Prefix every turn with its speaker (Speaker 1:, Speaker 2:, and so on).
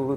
Speaker 1: 2 to